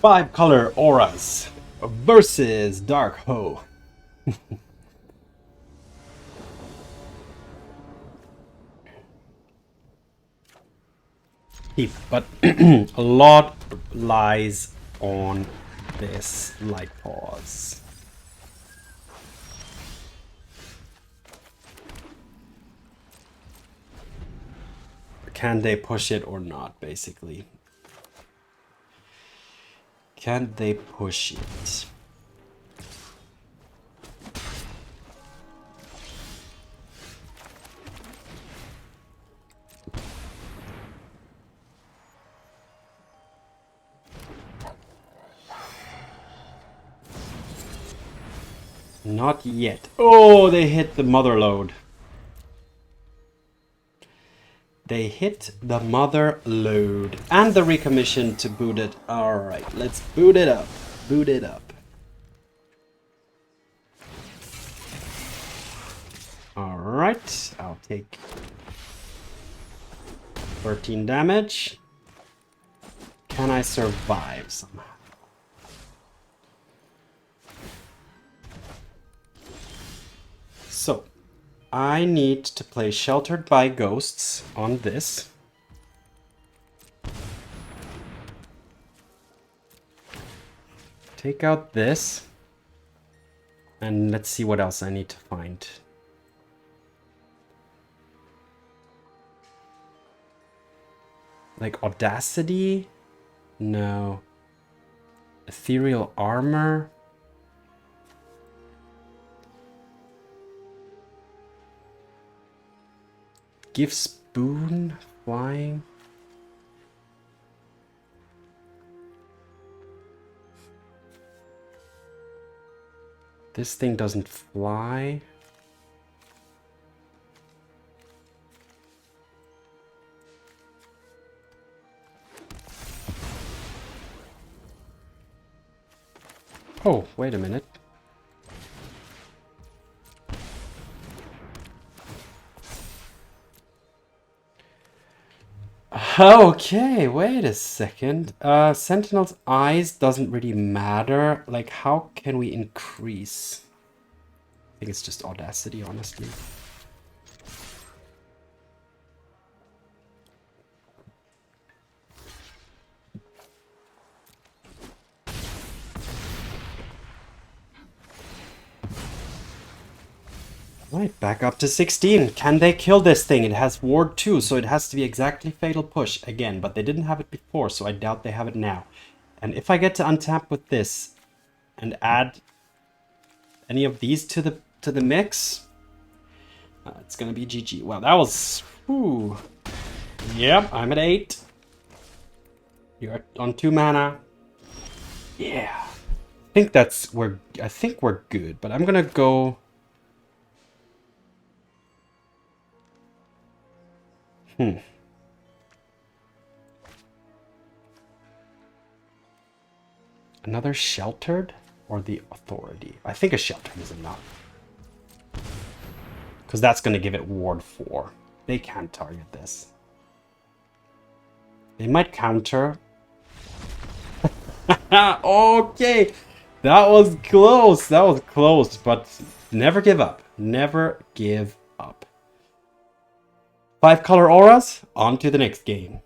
5 color auras versus Dark Ho. But a lot lies on this Light-Paws. Can they push it or not, basically? Can they push it? Not yet. Oh, they hit the mother load. They hit the mother load. And the recommission to boot it. Alright, let's boot it up. Boot it up. Alright, I'll take 13 damage. Can I survive somehow? So, I need to play Sheltered by Ghosts on this. Take out this. And let's see what else I need to find. Like Audacity? No. Ethereal Armor? Gives Boon flying. This thing doesn't fly. Oh, wait a minute. Okay, wait a second. Sentinel's eyes doesn't really matter. Like, how can we increase? I think it's just Audacity, honestly. Right, back up to 16. Can they kill this thing? It has Ward 2, so it has to be exactly Fatal Push again, but they didn't have it before, so I doubt they have it now. And if I get to untap with this and add any of these to the mix, it's gonna be GG. Wow, that was... Whew. Yep, I'm at 8. You're on 2 mana. Yeah. I think we're good, but I'm gonna go... Another Sheltered or the Authority? I think a Sheltered is enough. Because that's going to give it Ward 4. They can't target this. They might counter. Okay! That was close! That was close, but never give up. Never give up. 5 color auras, on to the next game.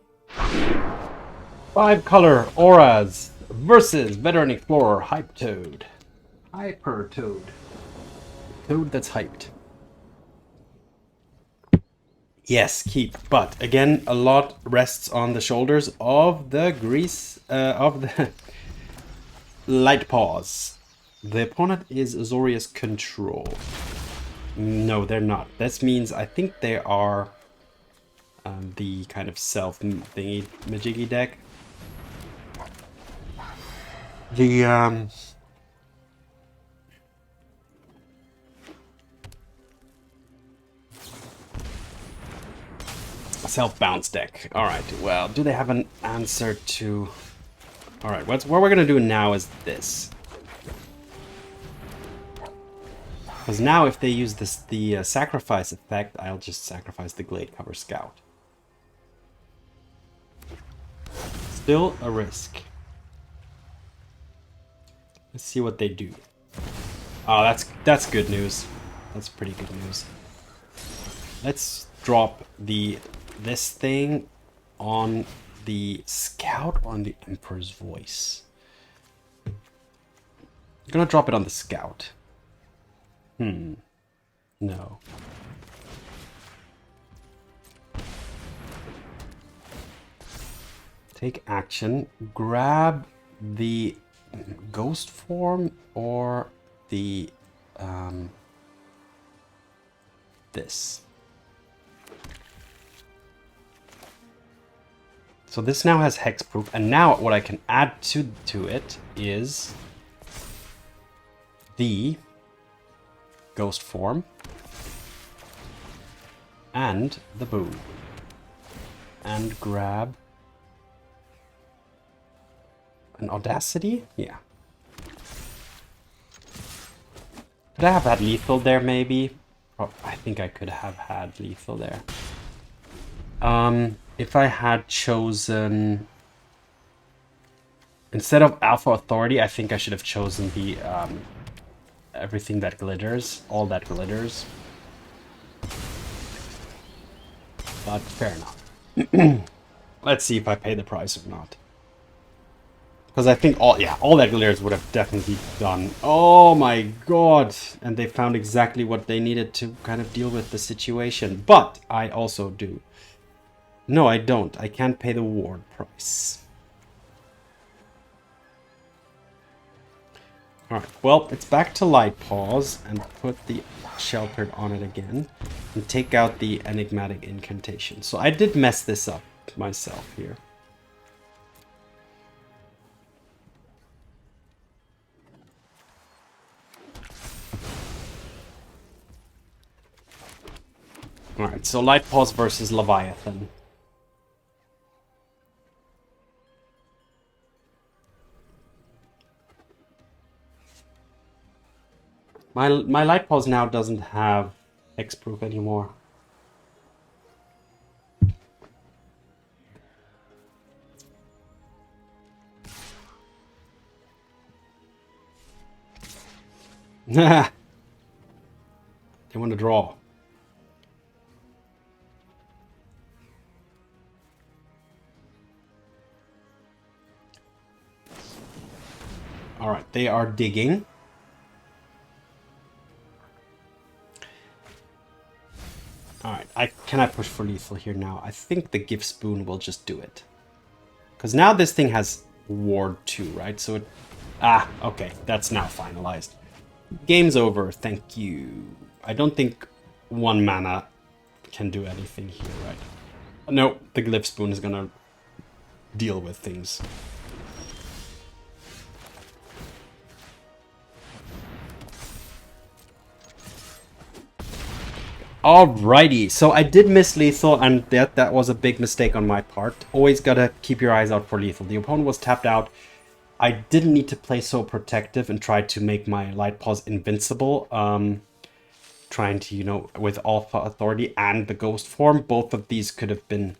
5 color auras versus Veteran Explorer Hype Toad. Hyper Toad. Toad that's hyped. Yes, keep. But again, a lot rests on the shoulders of the Light-Paws. The opponent is Azorius Control. No, they're not. This means I think they are the kind of self thingy majiggy deck. The self-bounce deck. Alright, well, do they have an answer to... Alright, what we're gonna do now is this. Because now if they use the sacrifice effect, I'll just sacrifice the Gladecover Scout. Still a risk. Let's see what they do. Oh, that's good news. That's pretty good news. Let's drop this thing on the Scout or on the Emperor's Voice. I'm gonna drop it on the Scout. No. Take action. Grab the Ghostform or the this. So this now has hexproof, and now what I can add to it is the Ghostform and the Boon, and grab an Audacity? Yeah. Could I have had lethal there, maybe? Oh, I think I could have had lethal there. If I had chosen... Instead of Alpha Authority, I think I should have chosen the... everything that glitters. All that glitters. But fair enough. Let's see if I pay the price or not. Because I think all that glitters would have definitely done. Oh my god! And they found exactly what they needed to kind of deal with the situation. But I also do. No, I don't. I can't pay the ward price. Alright, well, it's back to Light-Paws and put the Sheltered on it again. And take out the Enigmatic Incantation. So I did mess this up myself here. Alright, so Light-Paws versus Leviathan. My Light-Paws now doesn't have hexproof anymore. They want to draw. Alright, they are digging. Alright, can I push for lethal here now? I think the Gift Spoon will just do it. Because now this thing has Ward 2, right? So it... Ah, okay, that's now finalized. Game's over, thank you. I don't think 1 mana can do anything here, right? No, the Glyph Spoon is gonna deal with things. Alrighty, so I did miss lethal, and that was a big mistake on my part. Always gotta keep your eyes out for lethal. The opponent was tapped out. I didn't need to play so protective and try to make my Light-Paws invincible. Trying to, you know, with Alpha Authority and the Ghostform, both of these could have been,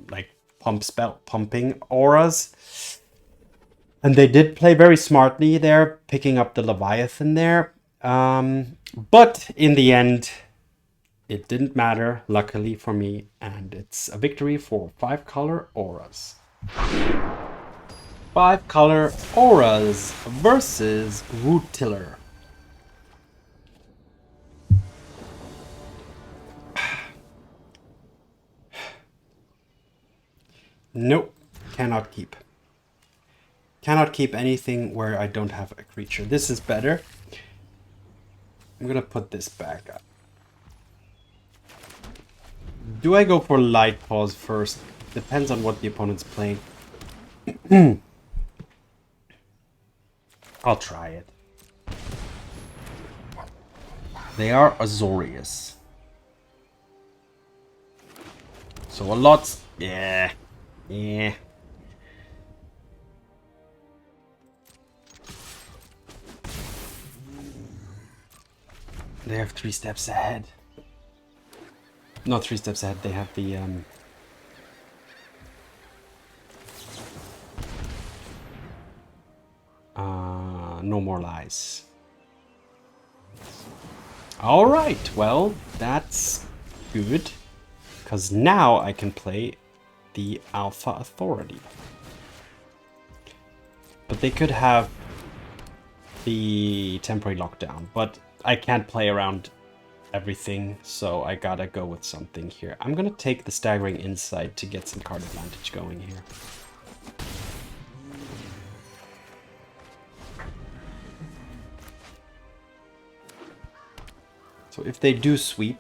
like, pumping auras. And they did play very smartly there, picking up the Leviathan there. But in the end, it didn't matter, luckily for me, and it's a victory for 5-color auras. 5-color auras versus Root Tiller. Nope, cannot keep. Cannot keep anything where I don't have a creature. This is better. I'm gonna put this back up. Do I go for Light-Paws first? Depends on what the opponent's playing. I'll try it. They are Azorius. So a lot... Yeah. Yeah. They have 3 steps ahead. Not 3 steps ahead, they have the lies. Alright, well, that's good. Because now I can play the Alpha Authority. But they could have the temporary lockdown, but I can't play around everything, so I gotta go with something here. I'm gonna take the Staggering Insight to get some card advantage going here. So if they do sweep,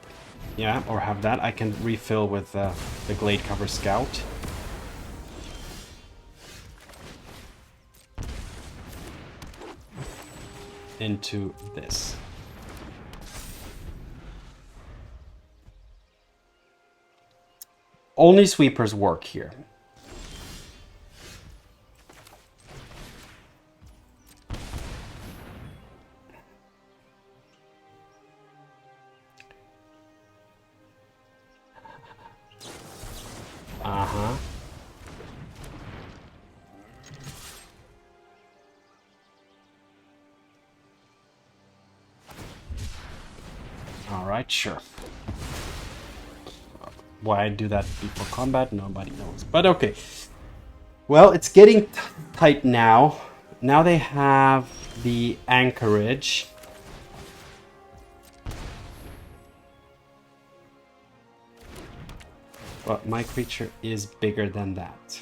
yeah, or have that, I can refill with the Gladecover Scout. Into this. Only sweepers work here. Uh-huh. Alright, sure. Why I do that before combat, nobody knows. But okay. Well, it's getting tight now. Now they have the anchorage. But my creature is bigger than that.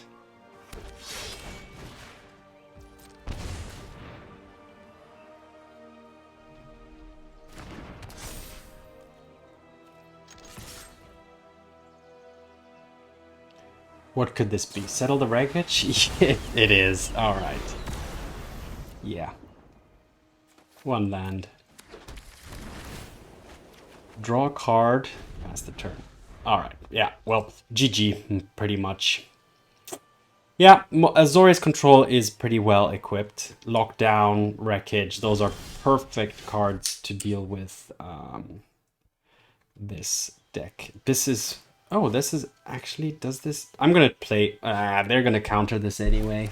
What could this be? Settle the wreckage? It is. Alright. Yeah. One land. Draw a card. Pass the turn. Alright. Yeah. Well, GG. Pretty much. Yeah. Azorius Control is pretty well equipped. Lockdown, Wreckage. Those are perfect cards to deal with this deck. This is... Oh, this is actually, does this... I'm gonna play... they're gonna counter this anyway.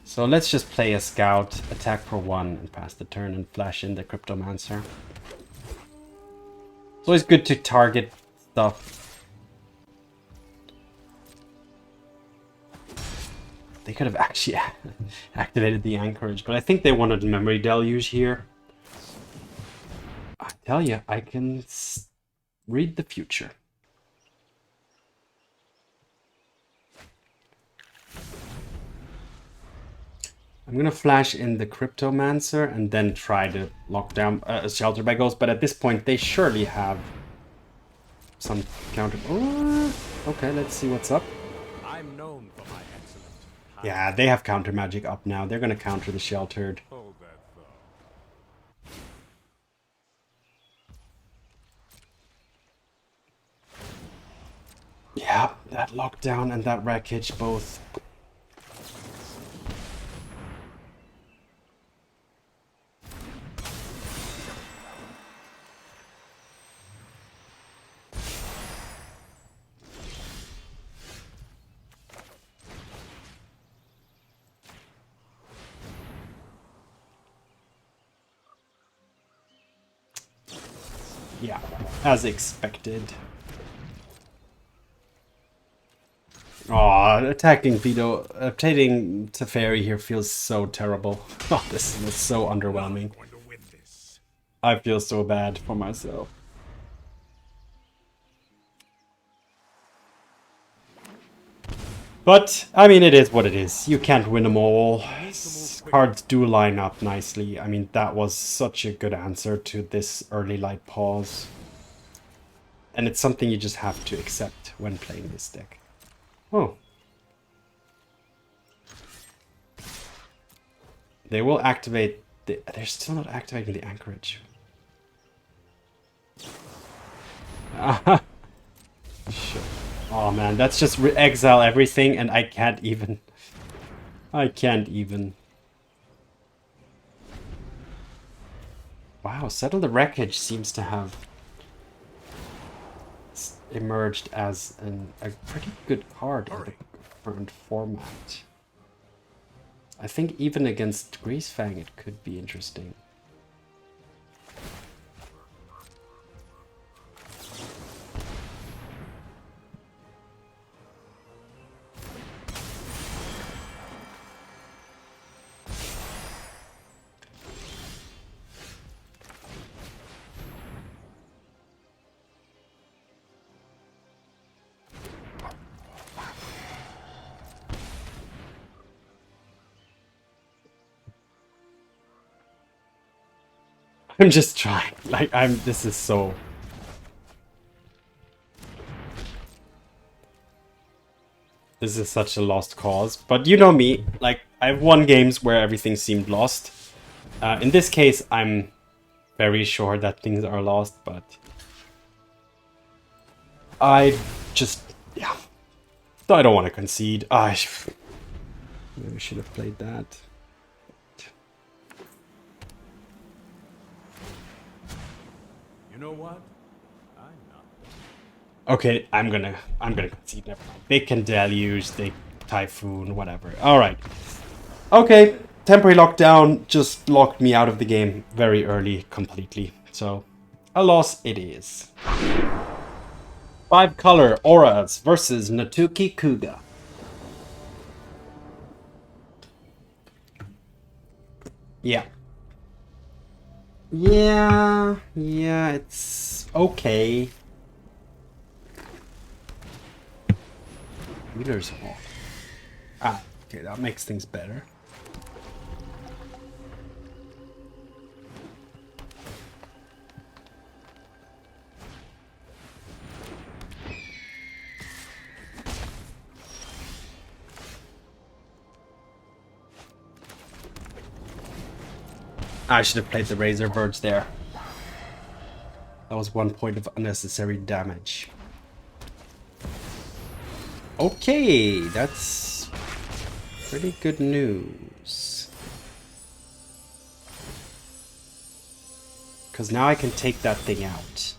So let's just play a Scout, attack for 1, and pass the turn, and flash in the Cryptomancer. It's always good to target stuff. They could have actually activated the Anchorage, but I think they wanted Memory Deluge here. I tell you, I can read the future. I'm gonna flash in the Cryptomancer and then try to lock down Shelter by Ghost, but at this point they surely have some counter. Oh, okay, let's see what's up. I'm known for my excellent. Yeah, they have counter magic up now. They're gonna counter the Sheltered. Hold that thought. Yeah, that lockdown and that wreckage both. Yeah, as expected. Aw, attacking Teferi here feels so terrible. Oh, this is so underwhelming. I feel so bad for myself. But, I mean, it is what it is. You can't win them all. Cards do line up nicely. I mean, that was such a good answer to this early Light-Paws. And it's something you just have to accept when playing this deck. Oh. They will activate the... They're still not activating the Anchorage. Sure. Oh man, that's just exile everything and I can't even... I can't even... Wow, Settle the Wreckage seems to have emerged as a pretty good card in the current format. I think even against Greasefang it could be interesting. I'm just trying. Like, this is so... This is such a lost cause. But you know me, like, I've won games where everything seemed lost. In this case, I'm very sure that things are lost, but... I just... Yeah. I don't want to concede. Maybe I should have played that. You know what? I'm not. Okay, I'm gonna concede. Never mind. They can deluge, they typhoon, whatever. All right. Okay, temporary lockdown just locked me out of the game very early, completely. So, a loss it is. 5 color auras versus Natuki Kuga. Yeah. Yeah, it's okay. Wheeler's Hall. Ah, okay, that makes things better. I should have played the Razorverge there. That was 1 point of unnecessary damage. Okay, that's pretty good news. Because now I can take that thing out.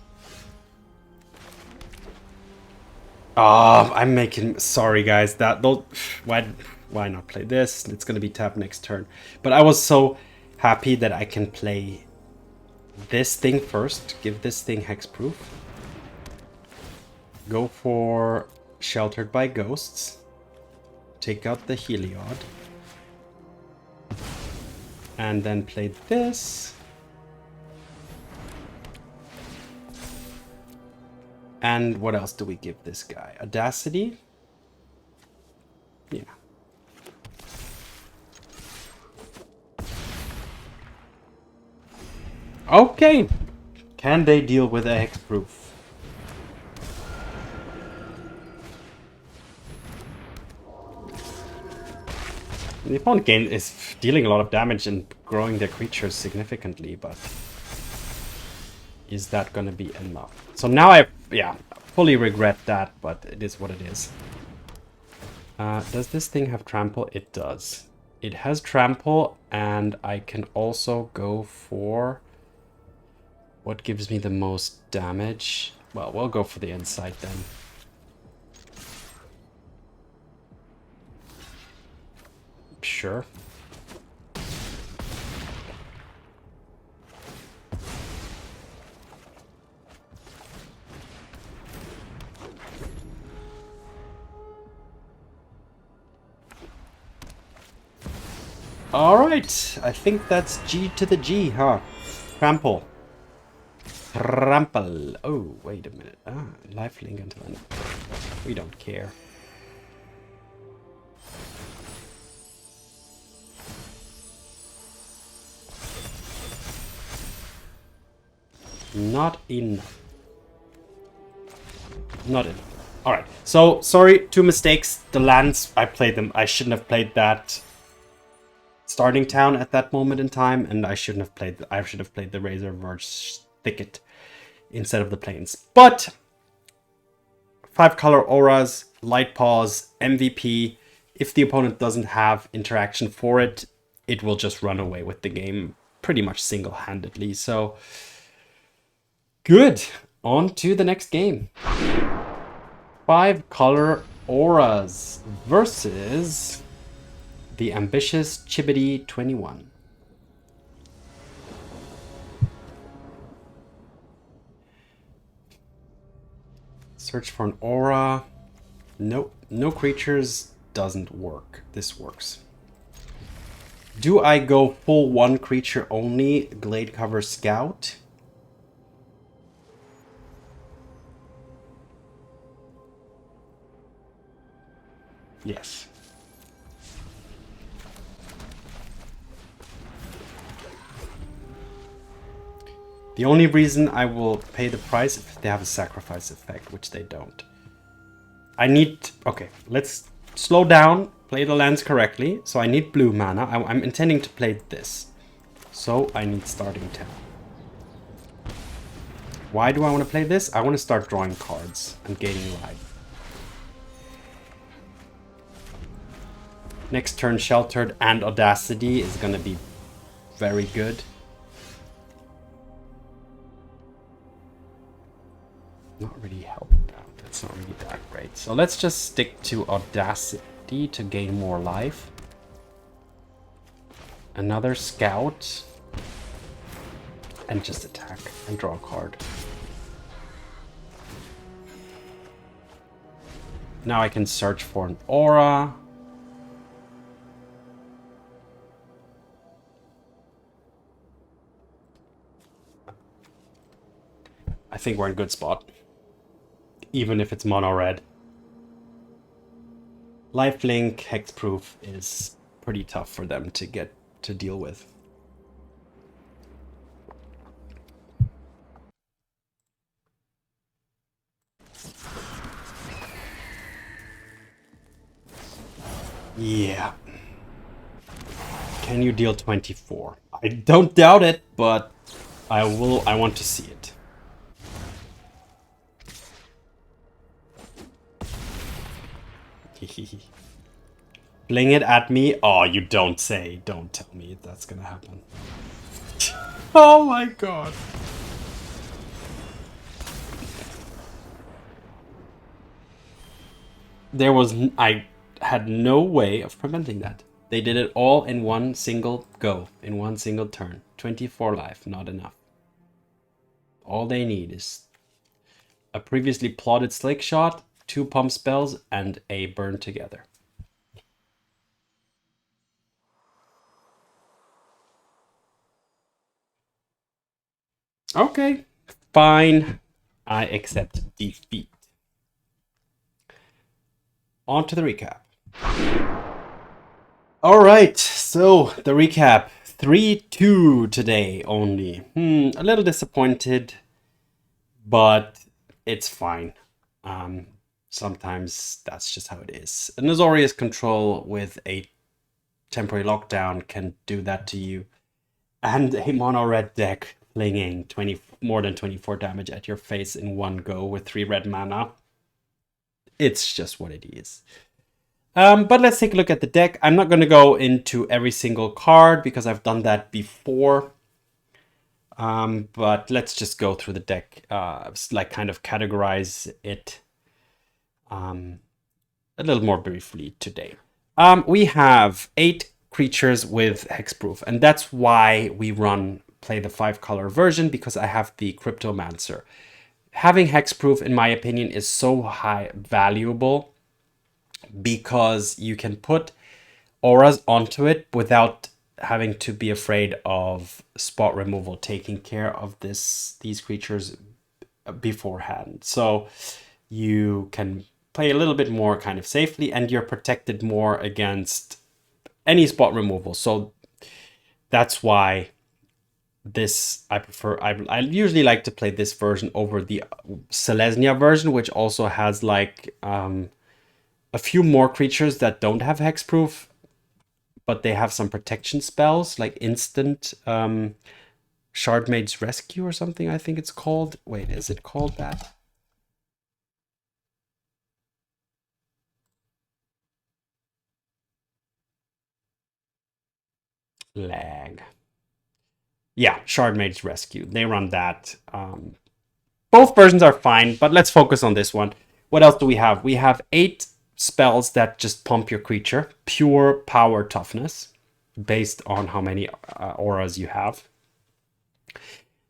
I'm making... Sorry, guys. Why not play this? It's going to be tapped next turn. But I was so happy that I can play this thing first. Give this thing hexproof. Go for Sheltered by Ghosts. Take out the Heliod. And then play this. And what else do we give this guy? Audacity? Yeah. Okay. Can they deal with a hexproof? The opponent game is dealing a lot of damage and growing their creatures significantly, but is that gonna be enough? So now I fully regret that, but it is what it is. Does this thing have trample? It does. It has trample, and I can also go for what gives me the most damage. Well, we'll go for the insight then. Sure. Alright, I think that's G to the G, huh? Trample. Trample. Oh, wait a minute. Lifelink until end. We don't care. Not enough. Not enough. Alright, so, sorry, 2 mistakes. The lands, I played them. I shouldn't have played that starting town at that moment in time, and I should have played the Razorverge Thicket instead of the plains. But 5 color auras, Light-Paws, MVP. If the opponent doesn't have interaction for it, it will just run away with the game pretty much single-handedly. So good. On to the next game. 5 color auras versus The ambitious Chibbity 21. Search for an aura. Nope, no creatures doesn't work. This works. Do I go full one creature only, Gladecover Scout? Yes. The only reason I will pay the price if they have a sacrifice effect, which they don't. I need... Okay, let's slow down, play the lands correctly. So I need blue mana. I'm intending to play this. So I need starting 10. Why do I want to play this? I want to start drawing cards and gaining life. Next turn, Sheltered and Audacity is going to be very good. Not really helping out. That's not really that great. So let's just stick to Audacity to gain more life. Another Scout. And just attack and draw a card. Now I can search for an aura. I think we're in a good spot. Even if it's mono red. Lifelink, hexproof is pretty tough for them to get to deal with. Yeah. Can you deal 24? I don't doubt it, but I want to see it. Fling it at me? Oh, you don't say. Don't tell me that's gonna happen. Oh my god. I had no way of preventing that. They did it all in one single go, in one single turn. 24 life, not enough. All they need is a previously plotted slick shot, 2 pump spells, and a burn together. Okay, fine. I accept defeat. On to the recap. Alright, so the recap. 3-2 today only. A little disappointed, but it's fine. Sometimes that's just how it is. A Azorius control with a temporary lockdown can do that to you. And a mono red deck flinging more than 24 damage at your face in one go with 3 red mana. It's just what it is. But let's take a look at the deck. I'm not going to go into every single card because I've done that before. But let's just go through the deck, like kind of categorize it a little more briefly today. We have 8 creatures with hexproof, and that's why we play the 5-color version, because I have the Cryptomancer. Having hexproof, in my opinion, is so valuable because you can put auras onto it without having to be afraid of spot removal taking care of these creatures beforehand. So you can play a little bit more kind of safely, and you're protected more against any spot removal. So that's why this I prefer. I usually like to play this version over the Selesnya version, which also has like a few more creatures that don't have hexproof, but they have some protection spells like instant Shardmaid's Rescue or something, I think it's called. Wait, is it called that? Lag. Yeah, Shardmaid's Rescue. They run that. Both versions are fine, but let's focus on this one. What else do we have? We have 8 spells that just pump your creature, pure power toughness, based on how many auras you have.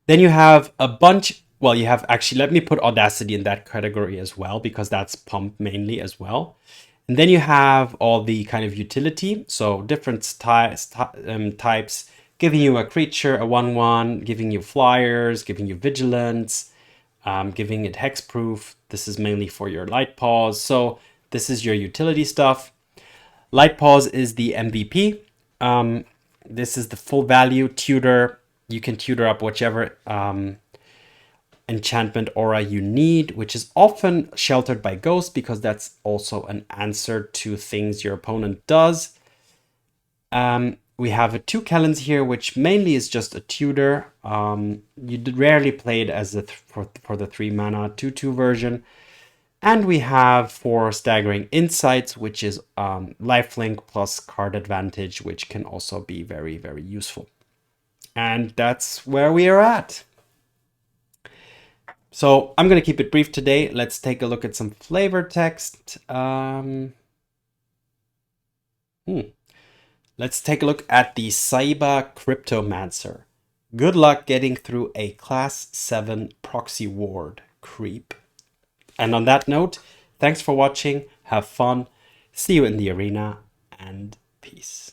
Then you have a bunch, well, you have actually, let me put Audacity in that category as well, because that's pump mainly as well. And then you have all the kind of utility, so different types, giving you a creature, a 1/1, giving you flyers, giving you vigilance, giving it hexproof. This is mainly for your Light-Paws. So this is your utility stuff. Light-Paws is the MVP. This is the full value tutor. You can tutor up whichever enchantment aura you need, which is often sheltered by Ghost, because that's also an answer to things your opponent does. We have 2 Kellans here, which mainly is just a tutor. You rarely play it as for the 3 mana 2/2 version. And we have 4 Staggering Insights, which is lifelink plus card advantage, which can also be very, very useful. And that's where we are at. So I'm going to keep it brief today. Let's take a look at some flavor text. Let's take a look at the Saiba Cryptomancer. Good luck getting through a Class 7 proxy ward creep. And on that note, thanks for watching, have fun, see you in the arena, and peace.